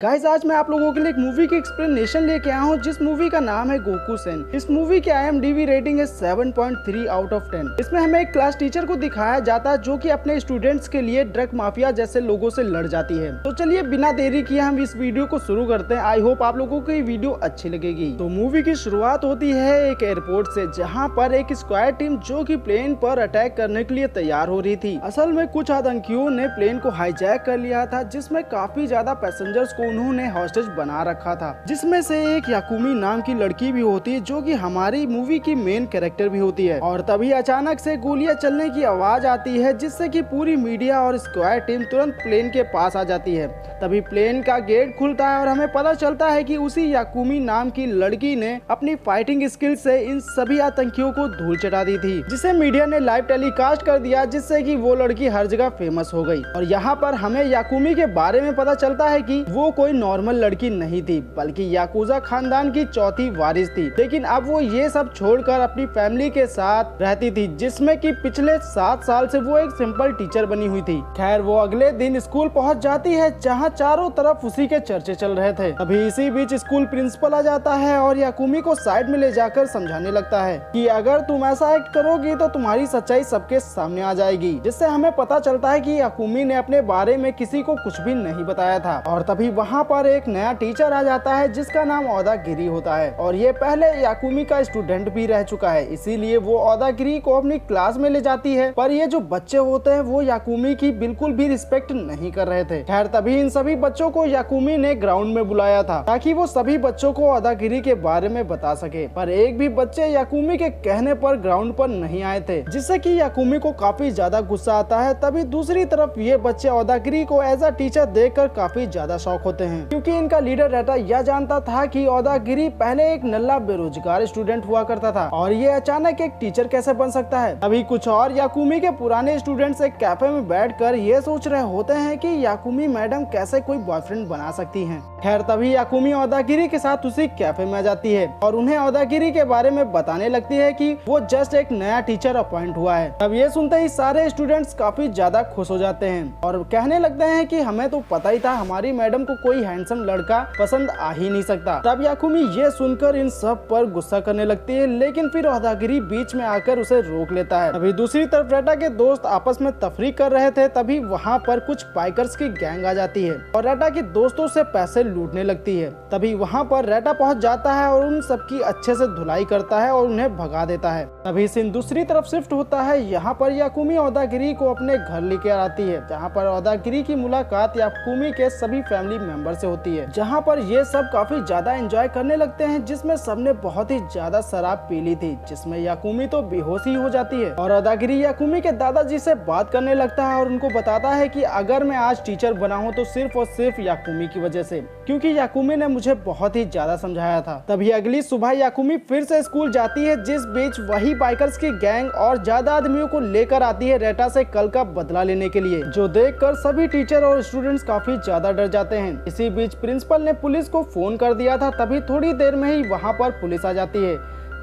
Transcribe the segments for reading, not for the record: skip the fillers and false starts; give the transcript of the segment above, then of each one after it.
Guys आज मैं आप लोगों के लिए एक मूवी की एक्सप्लेनेशन लेके आया हूँ जिस मूवी का नाम है गोकुसेन। इस मूवी की IMDb रेटिंग है 7.3 आउट ऑफ 10। इसमें हमें एक क्लास टीचर को दिखाया जाता है जो कि अपने स्टूडेंट्स के लिए ड्रग माफिया जैसे लोगों से लड़ जाती है। तो चलिए बिना देरी किए हम इस वीडियो को शुरू करते हैं। आई होप आप लोगों को ये वीडियो अच्छी लगेगी। तो मूवी की शुरुआत होती है एक एयरपोर्ट से, जहाँ पर एक स्क्वाड टीम जो कि प्लेन पर अटैक करने के लिए तैयार हो रही थी। असल में कुछ आतंकियों ने प्लेन को हाईजैक कर लिया था, जिसमें काफी ज्यादा पैसेंजर्स को उन्होंने हॉस्टेज बना रखा था, जिसमें से एक याकुमी नाम की लड़की भी होती है जो कि हमारी मूवी की मेन कैरेक्टर भी होती है। और तभी अचानक से गोलियां चलने की आवाज आती है, जिससे कि पूरी मीडिया और स्क्वाड टीम तुरंत प्लेन के पास आ जाती है। तभी प्लेन का गेट खुलता है और हमें पता चलता है कि उसी याकुमी नाम की लड़की ने अपनी फाइटिंग स्किल से इन सभी आतंकियों को धूल चटा दी थी, जिसे मीडिया ने लाइव टेलीकास्ट कर दिया, जिससे कि वो लड़की हर जगह फेमस हो गई। और यहाँ पर हमें याकुमी के बारे में पता चलता है कि वो कोई नॉर्मल लड़की नहीं थी, बल्कि याकुजा खानदान की चौथी वारिस थी। लेकिन अब वो ये सब छोड़कर अपनी फैमिली के साथ रहती थी, जिसमें कि पिछले 7 साल से वो एक सिंपल टीचर बनी हुई थी। खैर वो अगले दिन स्कूल पहुंच जाती है, जहां चारों तरफ उसी के चर्चे चल रहे थे। अभी इसी बीच स्कूल प्रिंसिपल आ जाता है और याकुमी को साइड में ले जाकर समझाने लगता है कि अगर तुम ऐसा एक्ट करोगी तो तुम्हारी सच्चाई सबके सामने आ जाएगी। जिससे हमें पता चलता है कि याकुमी ने अपने बारे में किसी को कुछ भी नहीं बताया था। और तभी वहाँ पर एक नया टीचर आ जाता है जिसका नाम ओदागिरी होता है, और ये पहले याकुमी का स्टूडेंट भी रह चुका है, इसीलिए वो ओदागिरी को अपनी क्लास में ले जाती है। पर ये जो बच्चे होते हैं वो याकुमी की बिल्कुल भी रिस्पेक्ट नहीं कर रहे थे। खैर तभी इन सभी बच्चों को याकुमी ने ग्राउंड में बुलाया था, ताकि वो सभी बच्चों को ओदागिरी के बारे में बता सके। पर एक भी बच्चे याकुमी के कहने पर ग्राउंड पर नहीं आए थे, जिससे कि याकुमी को काफी ज्यादा गुस्सा आता है। तभी दूसरी तरफ ये बच्चे ओदागिरी को एज अ टीचर देखकर काफी ज्यादा शॉक होते हैं, क्योंकि इनका लीडर रेटा यह जानता था कि ओदागिरी पहले एक नल्ला बेरोजगार स्टूडेंट हुआ करता था, और ये अचानक एक टीचर कैसे बन सकता है। अभी कुछ और याकुमी के पुराने स्टूडेंट्स एक कैफे में बैठकर ये सोच रहे होते हैं कि याकुमी मैडम कैसे कोई बॉयफ्रेंड बना सकती हैं। खैर तभी याकुमी ओदागिरी के साथ उसी कैफे में जाती है और उन्हें ओदागिरी के बारे में बताने लगती है कि वो जस्ट एक नया टीचर अपॉइंट हुआ है। अब ये सुनते ही सारे स्टूडेंट्स काफी ज्यादा खुश हो जाते हैं और कहने लगते हैं कि हमें तो पता ही था हमारी मैडम को कोई हैंडसम लड़का पसंद आ ही नहीं सकता। तब याकुमी ये सुनकर इन सब पर गुस्सा करने लगती है, लेकिन फिर ओदागिरी बीच में आकर उसे रोक लेता है। अभी दूसरी तरफ रेटा के दोस्त आपस में तफरीक कर रहे थे, तभी वहाँ पर कुछ बाइकर्स की गैंग आ जाती है और रेटा के दोस्तों से पैसे लूटने लगती है। तभी वहाँ पर रेटा पहुँच जाता है और उन सबकी अच्छे से धुलाई करता है और उन्हें भगा देता है। तभी सीन दूसरी तरफ शिफ्ट होता है। यहाँ पर याकुमी ओदागिरी को अपने घर लेकर आती है, जहाँ पर ओदागिरी की मुलाकात याकुमी के सभी फैमिली मेंबर से होती है, जहाँ पर ये सब काफी ज्यादा एंजॉय करने लगते हैं, जिसमें सबने बहुत ही ज्यादा शराब पी ली थी, जिसमें याकुमी तो बेहोश ही हो जाती है। और ओदागिरी याकुमी के दादाजी से बात करने लगता है और उनको बताता है कि अगर मैं आज टीचर बना हूँ तो सिर्फ और सिर्फ याकुमी की वजह से, क्योंकि याकुमी ने मुझे बहुत ही ज्यादा समझाया था। तभी अगली सुबह याकुमी फिर से स्कूल जाती है, जिस बीच वही बाइकर्स की गैंग और ज्यादा आदमियों को लेकर आती है रेटा से कल का बदला लेने के लिए, जो देखकर सभी टीचर और स्टूडेंट्स काफी ज्यादा डर जाते हैं। इसी बीच प्रिंसिपल ने पुलिस को फोन कर दिया था। तभी थोड़ी देर में ही वहाँ पर पुलिस आ जाती है,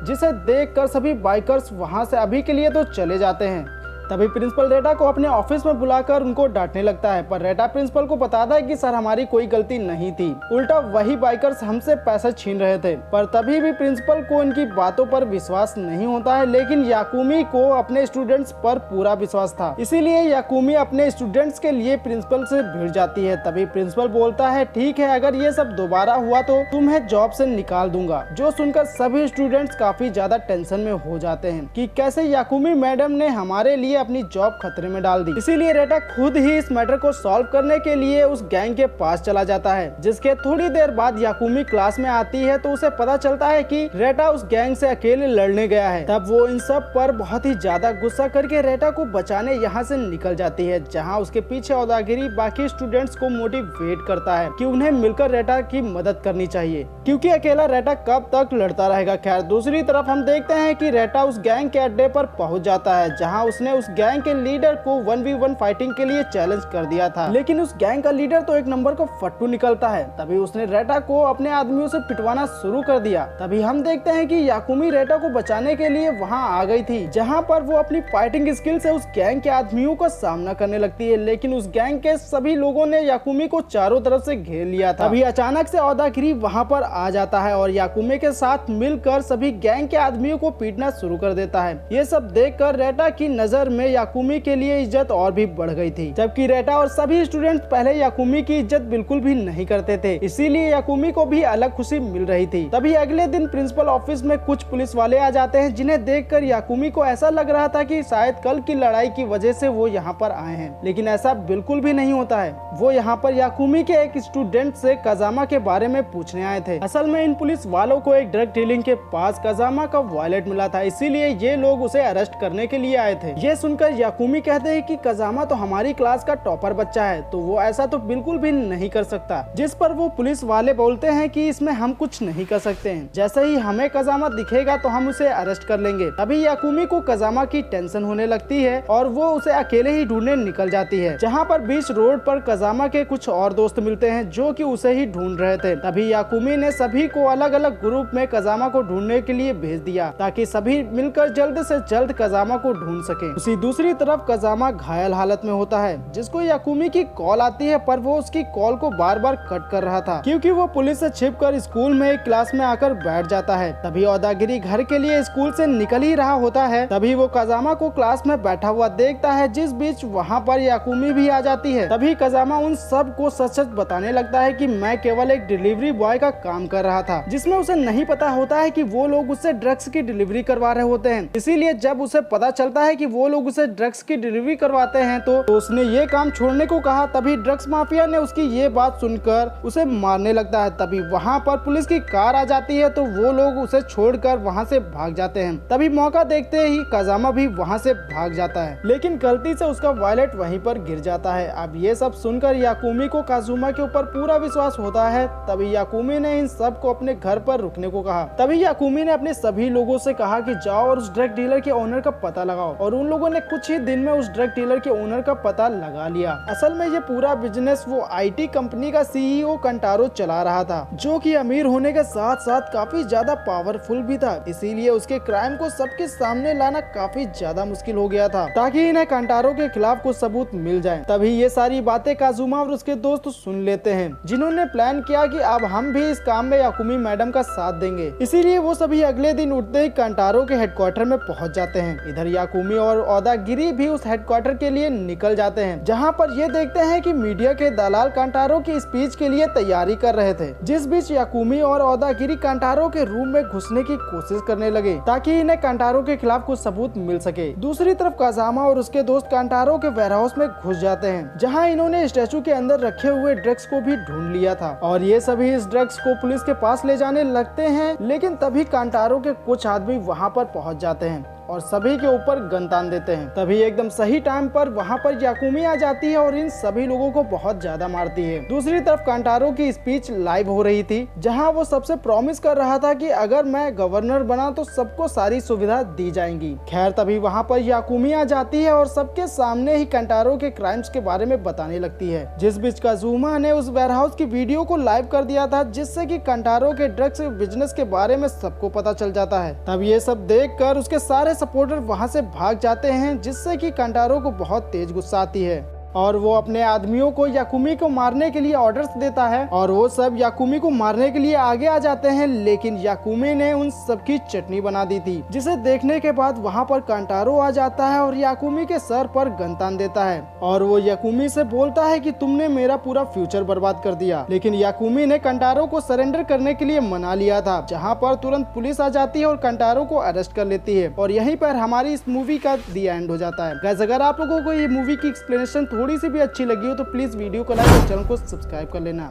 जिसे देखकर सभी बाइकर्स वहाँ से अभी के लिए तो चले जाते हैं। तभी प्रिंसिपल रेटा को अपने ऑफिस में बुलाकर उनको डांटने लगता है, पर रेटा प्रिंसिपल को बताता है कि सर हमारी कोई गलती नहीं थी, उल्टा वही बाइकर्स हमसे पैसे छीन रहे थे। पर तभी भी प्रिंसिपल को इनकी बातों पर विश्वास नहीं होता है, लेकिन याकुमी को अपने स्टूडेंट्स पर पूरा विश्वास था, इसीलिए याकुमी अपने स्टूडेंट्स के लिए प्रिंसिपल से भिड़ जाती है। तभी प्रिंसिपल बोलता है ठीक है, अगर ये सब दोबारा हुआ तो तुम्हें जॉब से निकाल दूंगा। जो सुनकर सभी स्टूडेंट्स काफी ज्यादा टेंशन में हो जाते हैं कि कैसे याकुमी मैडम ने हमारे लिए अपनी जॉब खतरे में डाल दी। इसीलिए रेटा खुद ही इस मैटर को सॉल्व करने के लिए उस गैंग के पास चला जाता है, जिसके थोड़ी देर बाद याकुमी क्लास में आती है तो उसे पता चलता है कि रेटा उस गैंग से अकेले लड़ने गया है। तब वो इन सब पर बहुत ही ज्यादा गुस्सा करके रेटा को बचाने यहाँ से निकल जाती है, जहाँ उसके पीछे ओदागिरी बाकी स्टूडेंट्स को मोटिवेट करता है कि उन्हें मिलकर रेटा की मदद करनी चाहिए, क्योंकि अकेला रेटा कब तक लड़ता रहेगा। खैर दूसरी तरफ हम देखते हैं कि रेटा उस गैंग के अड्डे पर पहुंच जाता है, जहां उसने उस गैंग के लीडर को 1v1 फाइटिंग के लिए चैलेंज कर दिया था। लेकिन उस गैंग का लीडर तो एक नंबर का फट्टू निकलता है। तभी उसने रेटा को अपने आदमियों से पिटवाना शुरू कर दिया। तभी हम देखते हैं कि याकुमी रेटा को बचाने के लिए वहां आ गई थी, जहां पर वो अपनी फाइटिंग स्किल से उस गैंग के आदमियों का सामना करने लगती है। लेकिन उस गैंग के सभी लोगों ने याकुमी को चारों तरफ से घेर लिया था। तभी अचानक से औदागिरी वहां पर आ जाता है और याकुमी के साथ मिलकर सभी गैंग के आदमियों को पीटना शुरू कर देता है। ये सब देखकर रेटा की नजर में याकुमी के लिए इज्जत और भी बढ़ गई थी, जबकि रेटा और सभी स्टूडेंट्स पहले याकुमी की इज्जत बिल्कुल भी नहीं करते थे, इसीलिए याकुमी को भी अलग खुशी मिल रही थी। तभी अगले दिन प्रिंसिपल ऑफिस में कुछ पुलिस वाले आ जाते हैं, जिन्हें देखकर याकुमी को ऐसा लग रहा था कि शायद कल की लड़ाई की वजह से वो यहाँ पर आए हैं, लेकिन ऐसा बिल्कुल भी नहीं होता है। वो यहाँ पर याकुमी के एक स्टूडेंट से काजामा के बारे में पूछने आए थे। असल में इन पुलिस वालों को एक ड्रग डीलिंग के पास काजामा का वॉलेट मिला था, इसीलिए ये लोग उसे अरेस्ट करने के लिए आए थे। ये सुनकर याकुमी कहते हैं कि काजामा तो हमारी क्लास का टॉपर बच्चा है, तो वो ऐसा तो बिल्कुल भी नहीं कर सकता। जिस पर वो पुलिस वाले बोलते हैं कि इसमें हम कुछ नहीं कर सकते हैं, जैसे ही हमें काजामा दिखेगा तो हम उसे अरेस्ट कर लेंगे। तभी याकुमी को काजामा की टेंशन होने लगती है और वो उसे अकेले ही ढूंढने निकल जाती है, जहाँ पर बीच रोड पर काजामा के कुछ और दोस्त मिलते हैं जो कि उसे ही ढूंढ रहे थे। तभी याकुमी ने सभी को अलग अलग ग्रुप में काजामा को ढूंढने के लिए भेज दिया, ताकि सभी मिलकर जल्द से जल्द काजामा को ढूंढ सके। उसी दूसरी तरफ काजामा घायल हालत में होता है, जिसको याकुमी की कॉल आती है, पर वो उसकी कॉल को बार बार कट कर रहा था क्योंकि वो पुलिस से छिपकर स्कूल में एक क्लास में आकर बैठ जाता है। तभी औदागिरी घर के लिए स्कूल से निकल ही रहा होता है, तभी वो काजामा को क्लास में बैठा हुआ देखता है, जिस बीच वहाँ पर याकुमी भी आ जाती है। तभी काजामा उन सब को सच सच बताने लगता है कि मैं केवल एक डिलीवरी बॉय का काम कर रहा था, जिसमें उसे नहीं पता होता है कि वो लोग उससे ड्रग्स की डिलीवरी करवा रहे होते हैं। इसीलिए जब उसे पता चलता है कि वो लोग उसे ड्रग्स की डिलीवरी करवाते हैं तो उसने ये काम छोड़ने को कहा। तभी ड्रग्स माफिया ने उसकी ये बात सुनकर उसे मारने लगता है। तभी वहाँ पर पुलिस की कार आ जाती है, तो वो लोग उसे छोड़कर वहाँ से भाग जाते हैं। तभी मौका देखते ही काजामा भी वहाँ से भाग जाता है, लेकिन गलती से उसका वॉलेट वहीं पर गिर जाता है। अब ये सब सुनकर याकुमी को काजुमा के ऊपर पूरा विश्वास होता है। तभी याकुमी ने इन सब को अपने घर पर रुकने को कहा। तभी याकुमी ने अपने सभी लोगों से कहा कि जाओ और उस ड्रग डीलर के ओनर का पता लगाओ, और उन लोगों ने कुछ ही दिन में उस ड्रग डीलर के ओनर का पता लगा लिया। असल में ये पूरा बिजनेस वो आईटी कंपनी का सीईओ कंटारो चला रहा था, जो कि अमीर होने के साथ साथ काफी ज्यादा पावरफुल भी था। इसीलिए उसके क्राइम को सबके सामने लाना काफी ज्यादा मुश्किल हो गया था, ताकि इन्हें कंटारो के खिलाफ कुछ सबूत मिल जाए। तभी ये सारी बातें काजुमा और उसके दोस्त सुन लेते हैं, जिन्होंने प्लान किया कि अब हम भी इस काम में याकुमी मैडम का साथ देंगे। इसीलिए वो सभी अगले दिन उठते ही कंटारो के हेडक्वार्टर में पहुंच जाते हैं। इधर याकुमी और औदागिरी भी उस हेडक्वार्टर के लिए निकल जाते हैं, जहां पर ये देखते हैं कि मीडिया के दलाल कंटारो की स्पीच के लिए तैयारी कर रहे थे। जिस बीच याकुमी और औदागिरी कंटारो के रूम में घुसने की कोशिश करने लगे, ताकि इन्हें कंटारो के खिलाफ कुछ सबूत मिल सके। दूसरी तरफ काजामा और उसके दोस्त कंटारो के वेयरहाउस में घुस जाते हैं, जहां इन्होंने स्टैचू के अंदर रखे हुए ड्रग्स को भी ढूंढ लिया था, और ये सभी इस ड्रग्स को पुलिस के पास ले जाने लगते हैं। लेकिन तभी कंटारो के कुछ आदमी वहां पर पहुंच जाते हैं और सभी के ऊपर गन तान देते हैं। तभी एकदम सही टाइम पर वहाँ पर याकुमी आ जाती है और इन सभी लोगों को बहुत ज्यादा मारती है। दूसरी तरफ कंटारो की स्पीच लाइव हो रही थी, जहाँ वो सबसे प्रॉमिस कर रहा था कि अगर मैं गवर्नर बना तो सबको सारी सुविधा दी जाएंगी। खैर तभी वहाँ पर याकुमी आ जाती है और सबके सामने ही कंटारो के क्राइम्स के बारे में बताने लगती है। जिस बीच काजुमा ने उस वेयरहाउस की वीडियो को लाइव कर दिया था, जिससे कि कंटारो के ड्रग्स बिजनेस के बारे में सबको पता चल जाता है। तब ये सब देख कर उसके सारे सपोर्टर वहां से भाग जाते हैं, जिससे कि कंटारो को बहुत तेज गुस्सा आती है और वो अपने आदमियों को याकुमी को मारने के लिए ऑर्डर्स देता है और वो सब याकुमी को मारने के लिए आगे आ जाते हैं। लेकिन याकुमी ने उन सबकी चटनी बना दी थी, जिसे देखने के बाद वहाँ पर कंटारो आ जाता है और याकुमी के सर पर गन तान देता है और वो याकुमी से बोलता है कि तुमने मेरा पूरा फ्यूचर बर्बाद कर दिया। लेकिन याकुमी ने कंटारो को सरेंडर करने के लिए मना लिया था, जहाँ पर तुरंत पुलिस आ जाती है और कंटारो को अरेस्ट कर लेती है और यहीं पर हमारी इस मूवी का दी एंड हो जाता है। गाइस, अगर आप लोगों को ये मूवी की एक्सप्लेनेशन थोड़ी सी भी अच्छी लगी हो तो प्लीज वीडियो को लाइक और चैनल को सब्सक्राइब कर लेना।